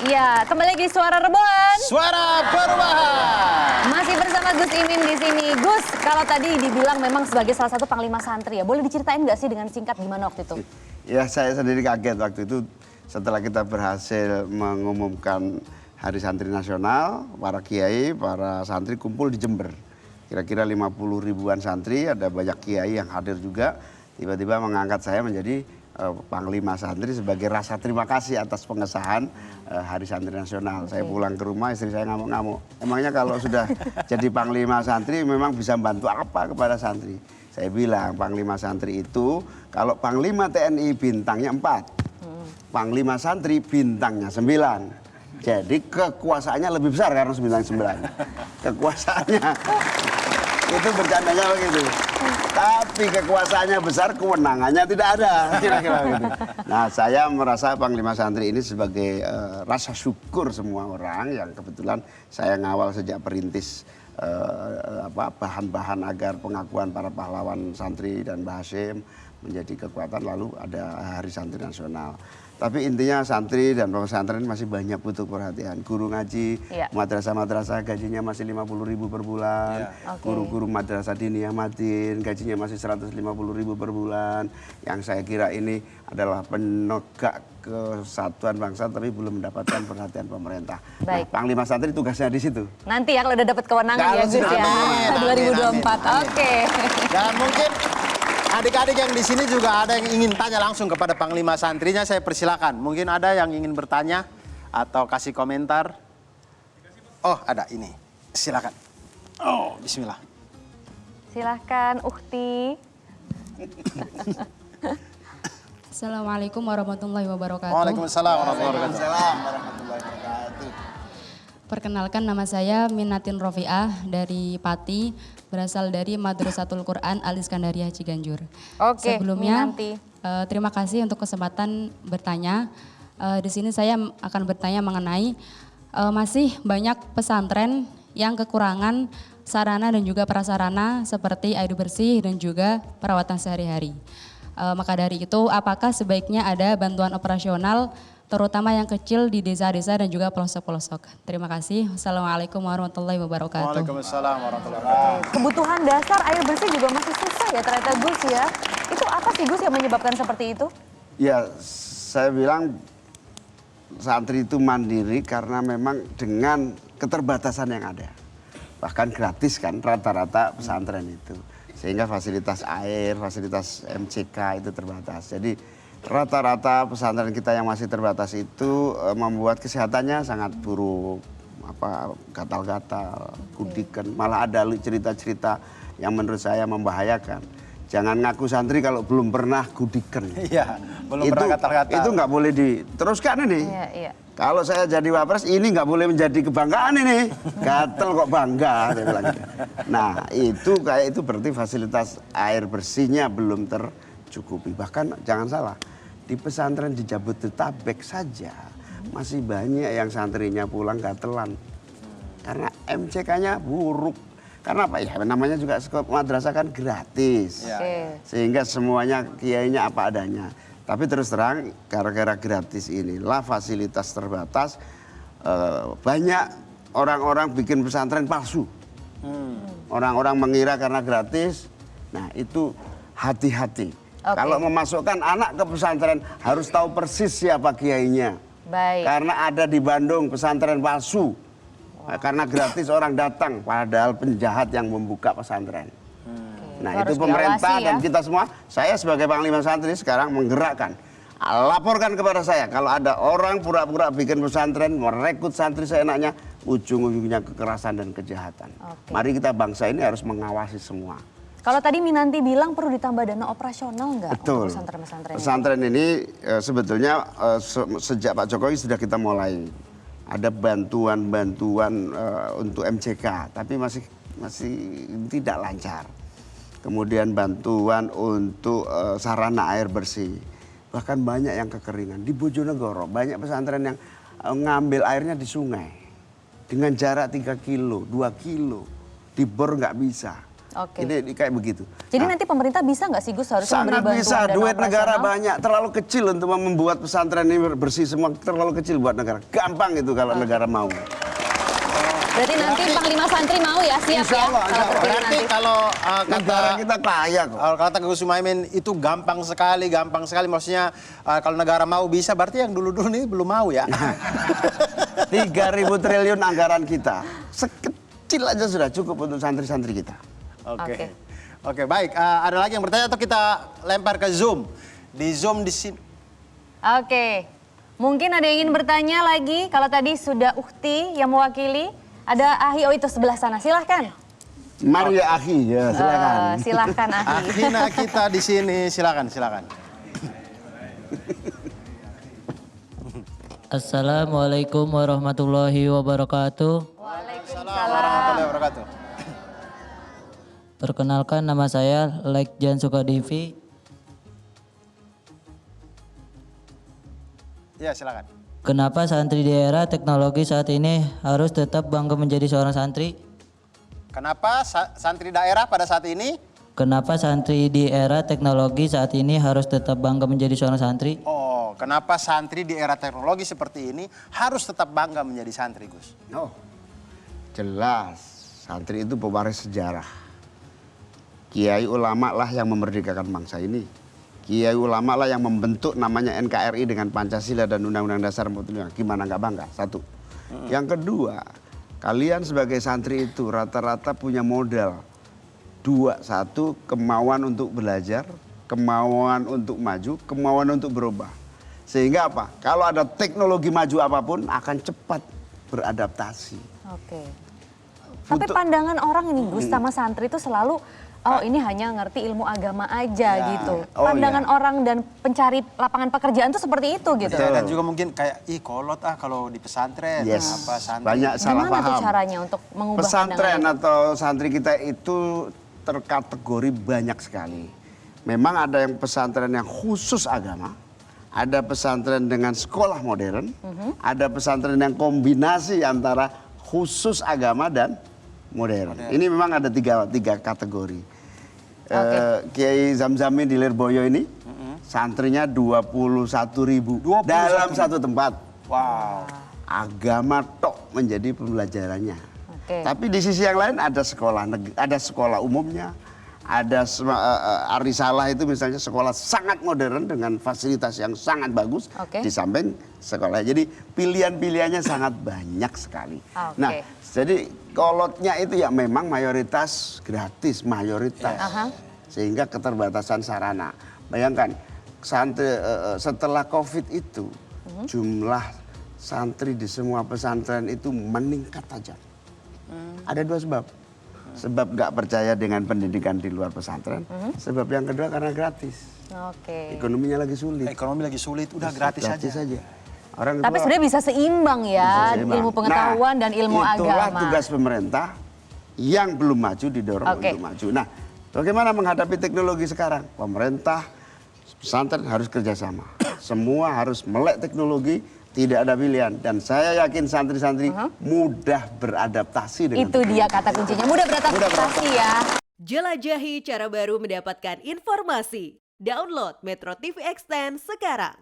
Iya, kembali lagi di Suara Rebon. Suara Perubahan. Masih bersama Gus Imin di sini. Gus, kalau tadi dibilang memang sebagai salah satu panglima santri ya, boleh diceritain nggak sih dengan singkat gimana waktu itu? Ya, saya sendiri kaget waktu itu setelah kita berhasil mengumumkan Hari Santri Nasional, para kiai, para santri kumpul di Jember. Kira-kira 50 ribuan santri, ada banyak kiai yang hadir juga. Tiba-tiba mengangkat saya menjadi Panglima Santri sebagai rasa terima kasih atas pengesahan Hari Santri Nasional. Saya pulang ke rumah, istri saya ngamuk-ngamuk. Emangnya kalau sudah jadi Panglima Santri memang bisa bantu apa kepada santri? Saya bilang Panglima Santri itu kalau Panglima TNI bintangnya 4, Panglima Santri bintangnya 9. Jadi kekuasaannya lebih besar karena 99. Kekuasaannya itu bercandanya begitu. Tapi kekuasaannya besar, kewenangannya tidak ada. Kira-kira gitu. Nah, saya merasa Panglima Santri ini sebagai rasa syukur semua orang yang kebetulan saya ngawal sejak perintis bahan-bahan agar pengakuan para pahlawan santri dan Mbah Hashim menjadi kekuatan, lalu ada Hari Santri Nasional. Tapi intinya santri dan pesantren masih banyak butuh perhatian. Guru ngaji, madrasah-madrasah gajinya masih 50.000 per bulan. Guru-guru madrasah diniyah madin gajinya masih 150.000 per bulan. Yang saya kira ini adalah penegak kesatuan bangsa tapi belum mendapatkan perhatian pemerintah. Nah, Panglima Santri tugasnya di situ. Nanti ya kalau udah dapat kewenangan ya Gus ya. 2024. Oke. Dan mungkin adik-adik yang di sini juga ada yang ingin tanya langsung kepada Panglima Santrinya, saya persilakan. Mungkin ada yang ingin bertanya atau kasih komentar. Oh, ada ini. Silakan. Oh, bismillah. Silahkan Ukti. Assalamualaikum warahmatullahi wabarakatuh. Waalaikumsalam warahmatullahi wabarakatuh. Perkenalkan, nama saya Minatin Rofiah dari Pati, berasal dari Madrasatul Quran Al-Iskandariah Ciganjur. Oke, sebelumnya terima kasih untuk kesempatan bertanya. Di sini saya akan bertanya mengenai masih banyak pesantren yang kekurangan sarana dan juga prasarana seperti air bersih dan juga perawatan sehari-hari. Maka dari itu, apakah sebaiknya ada bantuan operasional terutama yang kecil di desa-desa dan juga pelosok-pelosok. Terima kasih. Wassalamualaikum warahmatullahi wabarakatuh. Waalaikumsalam warahmatullahi wabarakatuh. Kebutuhan dasar air bersih juga masih susah ya ternyata Gus ya. Itu apa sih Gus yang menyebabkan seperti itu? Ya, saya bilang santri itu mandiri karena memang dengan keterbatasan yang ada. Bahkan gratis kan rata-rata pesantren itu. Sehingga fasilitas air, fasilitas MCK itu terbatas. Jadi rata-rata pesantren kita yang masih terbatas itu membuat kesehatannya sangat buruk, gatal-gatal, kudikan, malah ada cerita-cerita yang menurut saya membahayakan. Jangan ngaku santri kalau belum pernah kudikan. Iya, belum pernah gatal-gatal. Itu nggak boleh diteruskan ini. Iya. Kalau saya jadi wapres ini nggak boleh menjadi kebanggaan ini. Gatel kok bangga, saya bilang gitu. Nah itu berarti fasilitas air bersihnya belum tercukupi. Bahkan jangan salah, di pesantren di Jabodetabek saja masih banyak yang santrinya pulang gatelan. Karena MCK-nya buruk. Karena apa ya, namanya juga madrasah kan gratis. Sehingga semuanya kiainya apa adanya. Tapi terus terang, gara-gara gratis inilah fasilitas terbatas, banyak orang-orang bikin pesantren palsu. Orang-orang mengira karena gratis, nah itu hati-hati. Kalau memasukkan anak ke pesantren harus tahu persis siapa kiainya. Karena ada di Bandung pesantren palsu. Karena gratis orang datang, padahal penjahat yang membuka pesantren. Nah itu pemerintah dan kita semua, saya sebagai Panglima Santri sekarang menggerakkan. Laporkan kepada saya kalau ada orang pura-pura bikin pesantren, merekrut santri seenaknya, ujung-ujungnya kekerasan dan kejahatan. Mari kita bangsa ini harus mengawasi semua. Kalau tadi Minanti bilang perlu ditambah dana operasional nggak untuk pesantren-pesantren ini? Pesantren ini sebetulnya sejak Pak Jokowi sudah kita mulai. Ada bantuan-bantuan untuk MCK, tapi masih tidak lancar. Kemudian bantuan untuk sarana air bersih. Bahkan banyak yang kekeringan. Di Bojonegoro banyak pesantren yang ngambil airnya di sungai. Dengan jarak 3 kilo, 2 kilo. Di bor nggak bisa. Oke. Ini kayak begitu. Jadi nanti pemerintah bisa nggak sih Gus harusnya memberi Sangat bantuan bisa, dana duit negara operasional? banyak, terlalu kecil untuk membuat pesantren ini bersih semua, terlalu kecil buat negara. Gampang itu kalau negara mau. Berarti nanti Panglima Santri mau ya, siap Insya ya Allah, kalau insya Allah. terpilih Berarti nanti. kalau Negara kita kaya kok. kalau kata Gus Muhaimin itu gampang sekali. Maksudnya kalau negara mau bisa, berarti yang dulu-dulu ini belum mau ya. 3.000 triliun anggaran kita. Sekecil aja sudah cukup untuk santri-santri kita. Oke. Oke, baik. Ada lagi yang bertanya atau kita lempar ke Zoom? Di Zoom di sini. Oke, mungkin ada yang ingin bertanya lagi. Kalau tadi sudah Ukti yang mewakili, ada Ahi, oh itu sebelah sana, silahkan. Mari ya akhi, ya silakan. Silahkan Ahi. Akhina kita di sini, silakan. Assalamualaikum warahmatullahi wabarakatuh. Waalaikumsalam warahmatullahi wabarakatuh. Perkenalkan, nama saya Lekjan Sukadivi. Ya, silakan. Kenapa santri di era teknologi saat ini harus tetap bangga menjadi seorang santri? Kenapa santri daerah pada saat ini? Kenapa santri di era teknologi saat ini harus tetap bangga menjadi seorang santri? Oh, kenapa santri di era teknologi seperti ini harus tetap bangga menjadi santri, Gus? Oh, jelas. Santri itu pewaris sejarah. Kiai ulama lah yang memerdekakan bangsa ini. Kiai ulama lah yang membentuk namanya NKRI dengan Pancasila dan Undang-Undang Dasar 45. Gimana nggak bangga? Satu. Yang kedua, kalian sebagai santri itu rata-rata punya modal. Dua, satu, kemauan untuk belajar, kemauan untuk maju, kemauan untuk berubah. Sehingga apa? Kalau ada teknologi maju apapun akan cepat beradaptasi. Oke. Tapi pandangan orang ini Gus sama santri itu selalu, oh ini hanya ngerti ilmu agama aja gitu. Oh, Pandangan orang dan pencari lapangan pekerjaan tuh seperti itu gitu. Ya, dan juga mungkin kayak, kolot kalau di pesantren. Yes, Apa santri. banyak salah Gimana tuh paham. caranya untuk mengubah Pesantren pandangan atau santri kita itu terkategori banyak sekali. Memang ada yang pesantren yang khusus agama, ada pesantren dengan sekolah modern, ada pesantren yang kombinasi antara khusus agama dan modern. Ini memang ada tiga kategori. Kiai Zamzamin di Lirboyo ini, santrinya 21.000 dalam satu tempat. Wow. Agama tok menjadi pembelajarannya. Oke. Tapi di sisi yang lain ada sekolah umumnya, ada Arisalah itu misalnya sekolah sangat modern dengan fasilitas yang sangat bagus. Oke. Di samping sekolah. Jadi pilihan-pilihannya sangat banyak sekali. Oke. Nah, jadi kolotnya itu ya memang mayoritas gratis, mayoritas. Aha. Sehingga keterbatasan sarana. Bayangkan setelah Covid itu jumlah santri di semua pesantren itu meningkat tajam. Ada dua sebab. Sebab nggak percaya dengan pendidikan di luar pesantren. Sebab yang kedua karena gratis. Oke. Ekonominya lagi sulit. Ekonomi lagi sulit, udah gratis aja. Orang Tapi tua- sebenarnya bisa seimbang ya, Bisa seimbang. ilmu pengetahuan Nah, dan ilmu itulah agama. tugas pemerintah yang belum maju didorong Oke. untuk maju. Nah, bagaimana menghadapi teknologi sekarang? Pemerintah, pesantren harus kerjasama. Semua harus melek teknologi, tidak ada pilihan. Dan saya yakin santri-santri mudah beradaptasi dengan Itu dia kata kuncinya, mudah beradaptasi ya. Jelajahi cara baru mendapatkan informasi. Download Metro TV Extend sekarang.